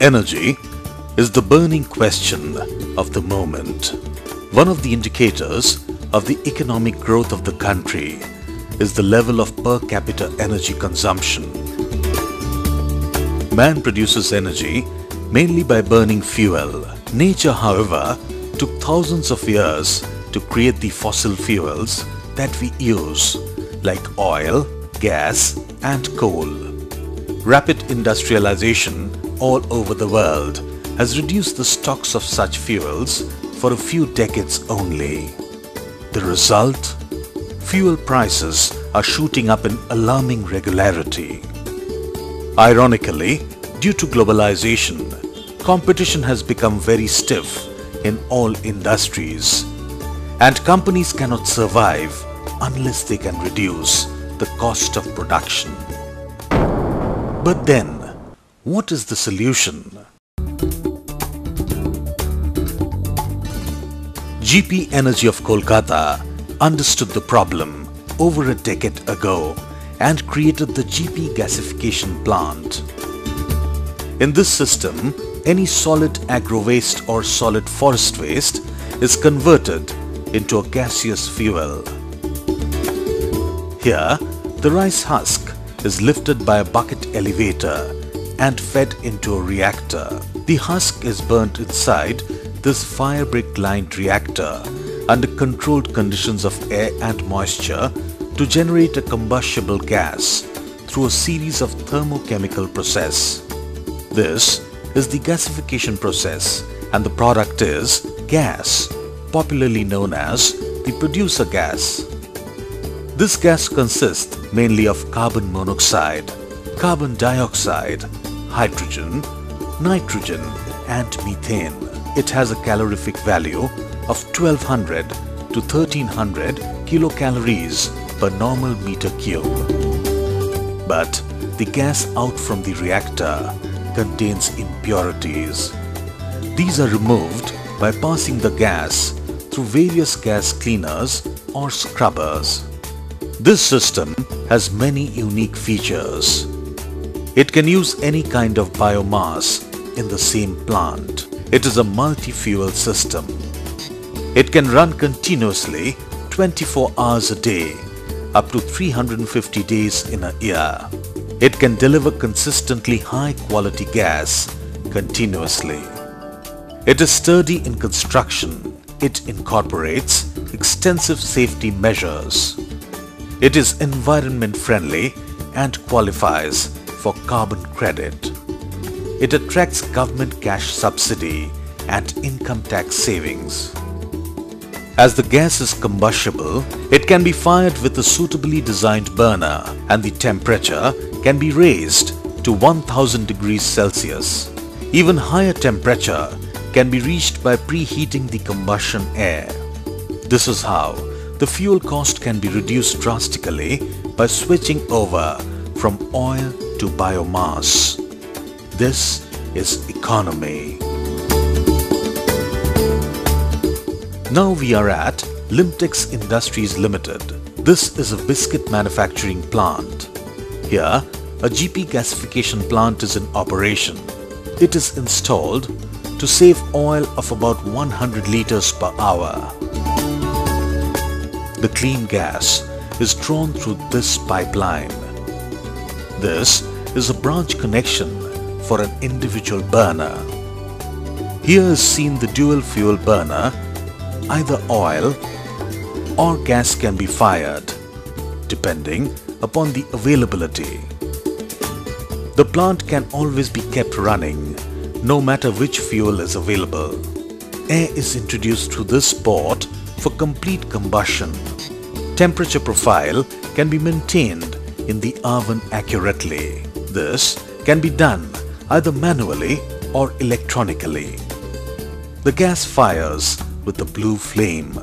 Energy is the burning question of the moment. One of the indicators of the economic growth of the country is the level of per capita energy consumption. Man produces energy mainly by burning fuel. Nature, however, took thousands of years to create the fossil fuels that we use, like oil, gas, and coal. Rapid industrialization all over the world has reduced the stocks of such fuels for a few decades only. The result? Fuel prices are shooting up in alarming regularity. Ironically, due to globalization, competition has become very stiff in all industries, and companies cannot survive unless they can reduce the cost of production. But then, what is the solution? GP Energy of Kolkata understood the problem over a decade ago and created the GP gasification plant. In this system, any solid agro waste or solid forest waste is converted into a gaseous fuel. Here, the rice husk is lifted by a bucket elevator and fed into a reactor. The husk is burnt inside this fire brick lined reactor under controlled conditions of air and moisture to generate a combustible gas through a series of thermochemical process. This is the gasification process, and the product is gas, popularly known as the producer gas. This gas consists mainly of carbon monoxide, carbon dioxide, hydrogen, nitrogen, and methane. It has a calorific value of 1200 to 1300 kilocalories per normal meter cube. But the gas out from the reactor contains impurities. These are removed by passing the gas through various gas cleaners or scrubbers. This system has many unique features. It can use any kind of biomass in the same plant. It is a multi-fuel system. It can run continuously 24 hours a day, up to 350 days in a year. It can deliver consistently high quality gas continuously. It is sturdy in construction. It incorporates extensive safety measures. It is environment friendly and qualifies for carbon credit. It attracts government cash subsidy and income tax savings. As the gas is combustible, it can be fired with a suitably designed burner, and the temperature can be raised to 1000 degrees Celsius. Even higher temperature can be reached by preheating the combustion air. This is how the fuel cost can be reduced drastically by switching over from oil to biomass. This is economy. Now we are at Limtex Industries Limited. This is a biscuit manufacturing plant. Here, a GP gasification plant is in operation. It is installed to save oil of about 100 liters per hour. The clean gas is drawn through this pipeline. This is a branch connection for an individual burner. Here is seen the dual fuel burner. Either oil or gas can be fired, depending upon the availability. The plant can always be kept running, no matter which fuel is available. Air is introduced through this port for complete combustion. Temperature profile can be maintained in the oven accurately. This can be done either manually or electronically. The gas fires with the blue flame.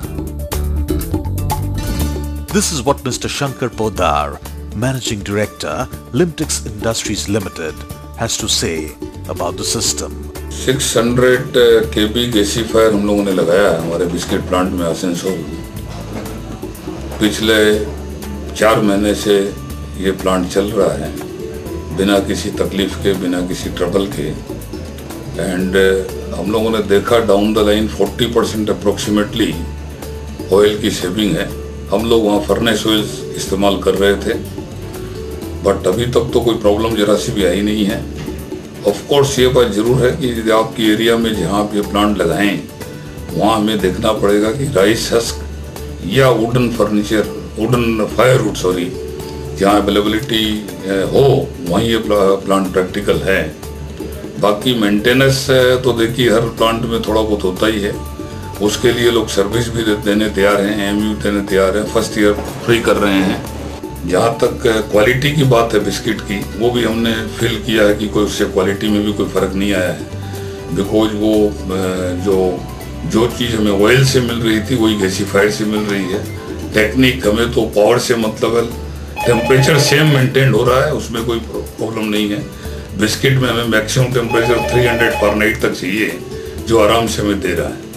This is what Mr. Shankar Poddar, Managing Director, Limtex Industries Limited, has to say about the system. 600 kb gasifier हम लोगों ने लगाया हमारे biscuit plant में आसेनसोल। पिछले 4 महीने से ये प्लांट चल रहा है बिना किसी तकलीफ के, बिना किसी ट्रबल के। एंड हम लोगों ने देखा down the line 40% approximately oil की सेविंग है। हम लोग वहाँ फर्नेस ऑयल इस्तेमाल कर रहे थे, बट अभी तक तो कोई प्रॉब्लम जरा सी भी आई नहीं है। ऑफ कोर्स ये बात ज़रूर है कि आपकी एरिया में जहाँ आप ये प्लांट लगाएं वहाँ हमें देखना पड़ेगा कि राइस हस्क या wooden furniture, wooden firewood sorry, जहाँ अवेलेबिलिटी हो वहीं ये प्लांट प्रैक्टिकल है। बाकी मेंटेनेंस तो देखिए हर प्लांट में थोड़ा बहुत होता ही है, उसके लिए लोग सर्विस भी देने तैयार हैं, एमयू देने तैयार हैं, फर्स्ट ईयर फ्री कर रहे हैं। जहाँ तक क्वालिटी की बात है बिस्किट की, वो भी हमने फील किया है कि कोई उससे क्वालिटी में भी कोई फ़र्क नहीं आया है। बिकॉज वो जो चीज़ हमें ऑयल से मिल रही थी वही गैसीफायर से मिल रही है। टेक्निक हमें तो पावर से मतलब है, टेम्परेचर सेम मेंटेन हो रहा है, उसमें कोई प्रॉब्लम नहीं है। बिस्किट में हमें मैक्सिमम टेम्परेचर 300 फ़ारेनहाइट तक चाहिए, जो आराम से हमें दे रहा है।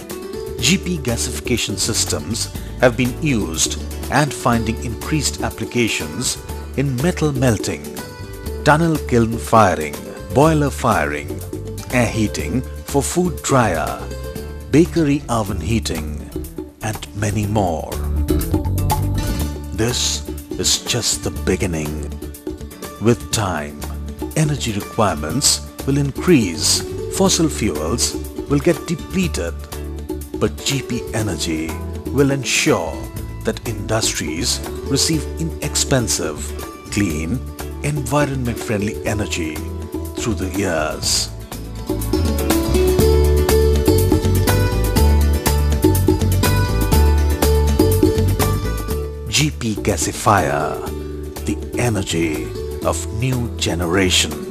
GP gasification systems have been used and finding increased applications in metal melting, tunnel kiln firing, boiler firing, air heating for food dryer, bakery oven heating, and many more. This is just the beginning. With time, energy requirements will increase, fossil fuels will get depleted, but GP Energy will ensure that industries receive inexpensive, clean, environment-friendly energy through the years. GP Gasifier, the energy of new generation.